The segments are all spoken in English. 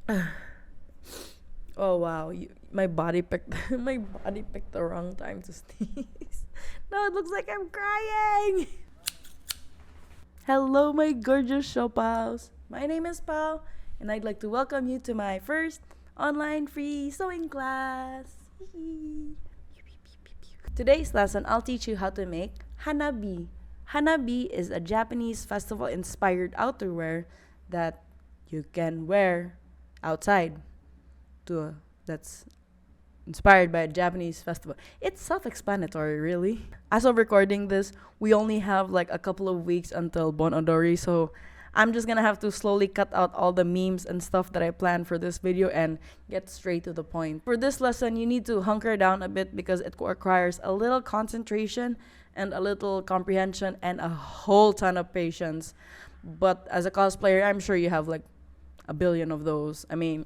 Oh wow, my body picked my body picked the wrong time to sneeze. No, it looks like I'm crying. Hello, my gorgeous siuPaus. My name is Pao, and I'd like to welcome you to my first online free sewing class. Today's lesson, I'll teach you how to make Hanabi. Hanabi is a Japanese festival-inspired outerwear that you can wear outside. That's inspired by a Japanese festival. It's self-explanatory, really. As of recording this, we only have like a couple of weeks until Bon Odori, so I'm just gonna have to slowly cut out all the memes and stuff that I planned for this video and get straight to the point. For this lesson, you need to hunker down a bit because it requires a little concentration and a little comprehension and a whole ton of patience. But as a cosplayer, I'm sure you have like a billion of those. I mean,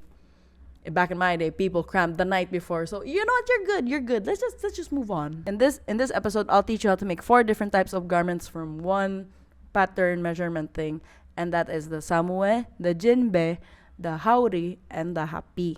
back in my day, people crammed the night before. So you know what? You're good. You're good. Let's just move on. In this episode, I'll teach you how to make 4 different types of garments from one pattern measurement thing, and that is the samue, the jinbei, the haori, and the hapi.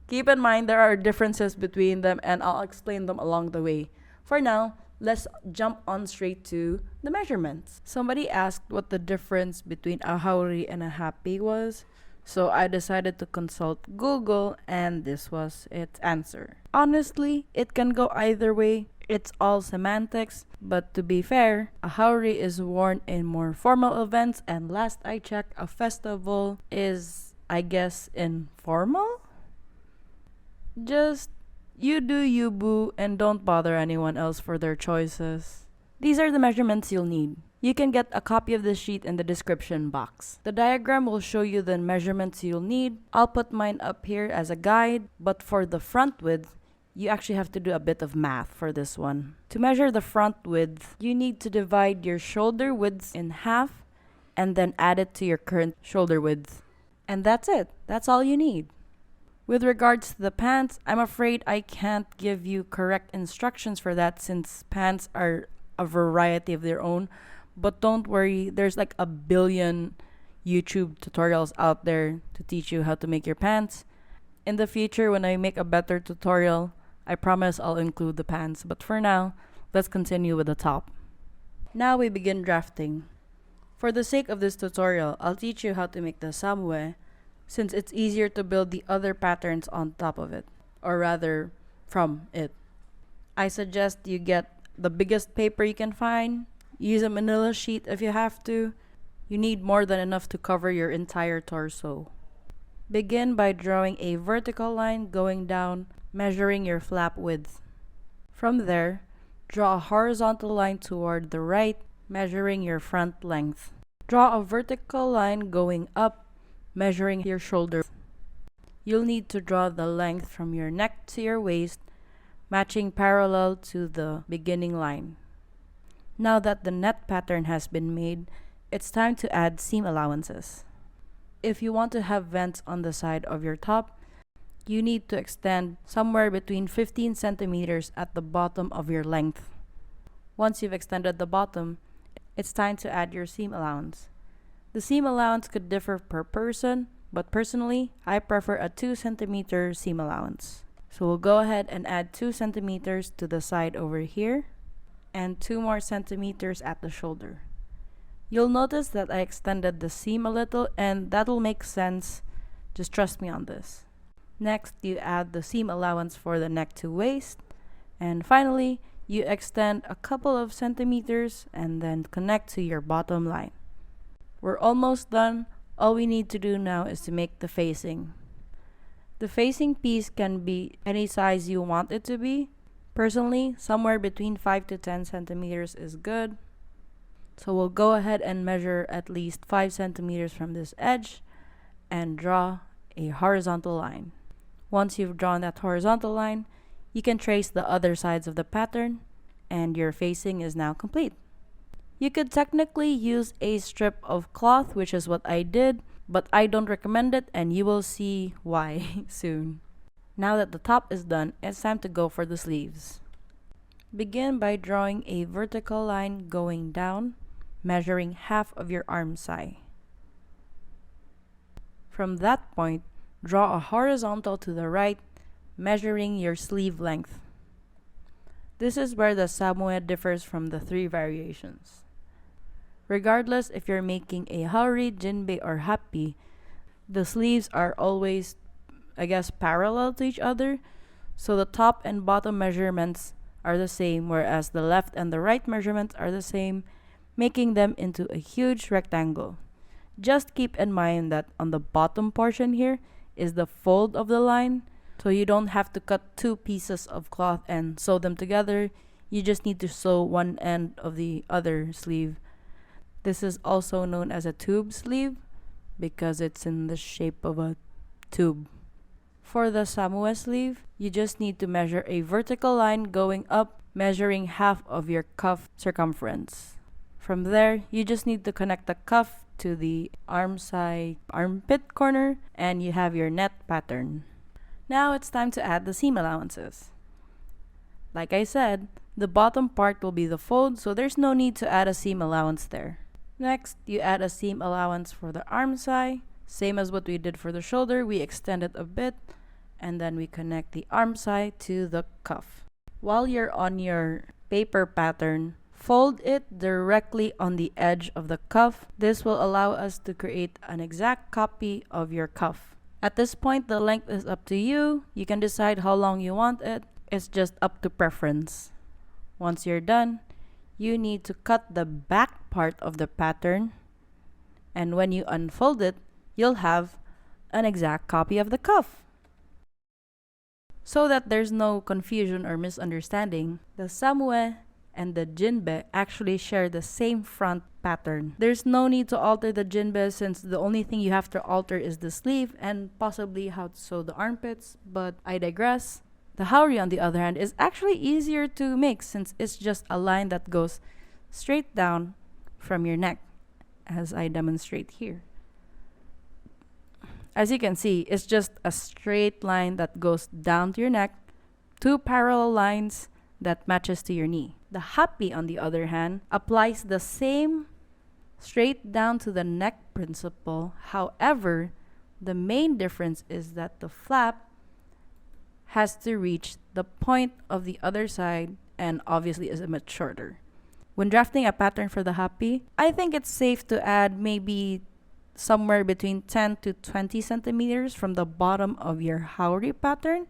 Keep in mind there are differences between them, and I'll explain them along the way. For now, let's jump on straight to the measurements. Somebody asked what the difference between a haori and a hapi was. So I decided to consult Google, and this was its answer. Honestly, it can go either way. It's all semantics, but to be fair, a haori is worn in more formal events, and last I checked, a festival is, I guess, informal? Just you do you, boo, and don't bother anyone else for their choices. These are the measurements you'll need. You can get a copy of this sheet in the description box. The diagram will show you the measurements you'll need. I'll put mine up here as a guide, but for the front width, you actually have to do a bit of math for this one. To measure the front width, you need to divide your shoulder width in half and then add it to your current shoulder width. And that's it. That's all you need. With regards to the pants, I'm afraid I can't give you correct instructions for that since pants are a variety of their own. But don't worry, there's like a billion YouTube tutorials out there to teach you how to make your pants. In the future, when I make a better tutorial, I promise I'll include the pants. But for now, let's continue with the top. Now we begin drafting. For the sake of this tutorial, I'll teach you how to make the samue, since it's easier to build the other patterns on top of it, or rather, from it. I suggest you get the biggest paper you can find. Use a manila sheet if you have to. You need more than enough to cover your entire torso. Begin by drawing a vertical line going down, measuring your flap width. From there, draw a horizontal line toward the right, measuring your front length. Draw a vertical line going up, measuring your shoulder. You'll need to draw the length from your neck to your waist, matching parallel to the beginning line. Now that the net pattern has been made, it's time to add seam allowances. If you want to have vents on the side of your top, you need to extend somewhere between 15 centimeters at the bottom of your length. Once you've extended the bottom, it's time to add your seam allowance. The seam allowance could differ per person, but personally, I prefer a 2 centimeter seam allowance. So we'll go ahead and add 2 centimeters to the side over here, and 2 more centimeters at the shoulder. You'll notice that I extended the seam a little, and that'll make sense. Just trust me on this. Next, you add the seam allowance for the neck to waist, and finally, you extend a couple of centimeters and then connect to your bottom line. We're almost done. All we need to do now is to make the facing. The facing piece can be any size you want it to be. Personally, somewhere between 5 to 10 centimeters is good. So we'll go ahead and measure at least 5 centimeters from this edge and draw a horizontal line. Once you've drawn that horizontal line, you can trace the other sides of the pattern and your facing is now complete. You could technically use a strip of cloth, which is what I did, but I don't recommend it and you will see why soon. Now that the top is done, it's time to go for the sleeves. Begin by drawing a vertical line going down, measuring half of your arm side. From that point, Draw a horizontal to the right, measuring your sleeve length. This is where the samue differs from the three variations. Regardless if you're making a haori, jinbei, or hapi, the sleeves are always, parallel to each other, so the top and bottom measurements are the same, whereas the left and the right measurements are the same, making them into a huge rectangle. Just keep in mind that on the bottom portion here is the fold of the line, so you don't have to cut two pieces of cloth and sew them together. You just need to sew one end of the other sleeve. This is also known as a tube sleeve because it's in the shape of a tube. For the samue sleeve, you just need to measure a vertical line going up, measuring half of your cuff circumference. From there, you just need to connect the cuff to the armpit corner, and you have your net pattern. Now it's time to add the seam allowances. Like I said, the bottom part will be the fold, so there's no need to add a seam allowance there. Next, you add a seam allowance for the arm side. Same as what we did for the shoulder, we extend it a bit, and then we connect the arm side to the cuff. While you're on your paper pattern, fold it directly on the edge of the cuff. This will allow us to create an exact copy of your cuff. At this point, the length is up to you. You can decide how long you want it. It's just up to preference. Once you're done, you need to cut the back part of the pattern, and when you unfold it, you'll have an exact copy of the cuff. So that there's no confusion or misunderstanding, the samue and the jinbei actually share the same front pattern. There's no need to alter the jinbei since the only thing you have to alter is the sleeve and possibly how to sew the armpits, but I digress. The haori, on the other hand, is actually easier to make since it's just a line that goes straight down from your neck, as I demonstrate here. As you can see, it's just a straight line that goes down to your neck, two parallel lines that matches to your knee. The hapi, on the other hand, applies the same straight down to the neck principle. However, the main difference is that the flap has to reach the point of the other side and obviously is a much shorter. When drafting a pattern for the hapi, I think it's safe to add maybe somewhere between 10 to 20 centimeters from the bottom of your haori pattern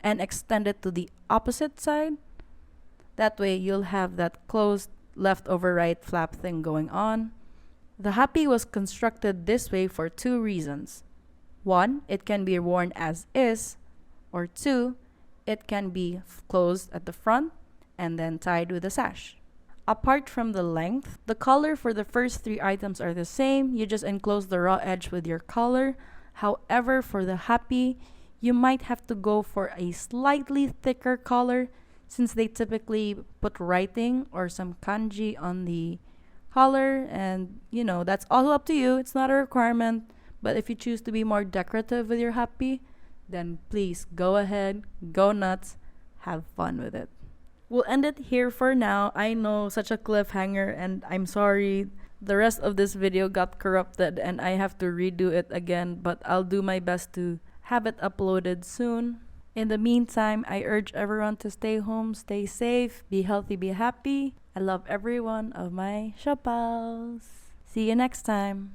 and extend it to the opposite side. That way you'll have that closed left over right flap thing going on. The hapi was constructed this way for two reasons. One, it can be worn as is, or two, it can be closed at the front and then tied with a sash. Apart from the length, the color for the first three items are the same. You just enclose the raw edge with your color. However, for the hapi, you might have to go for a slightly thicker color since they typically put writing or some kanji on the collar, and that's all up to you. It's not a requirement, but if you choose to be more decorative with your hapi, then please go ahead, go nuts, have fun with it. We'll end it here for now. I know, such a cliffhanger, and I'm sorry. The rest of this video got corrupted and I have to redo it again, but I'll do my best to have it uploaded soon. In the meantime, I urge everyone to stay home, stay safe, be healthy, be happy. I love every one of my siuPaus. See you next time.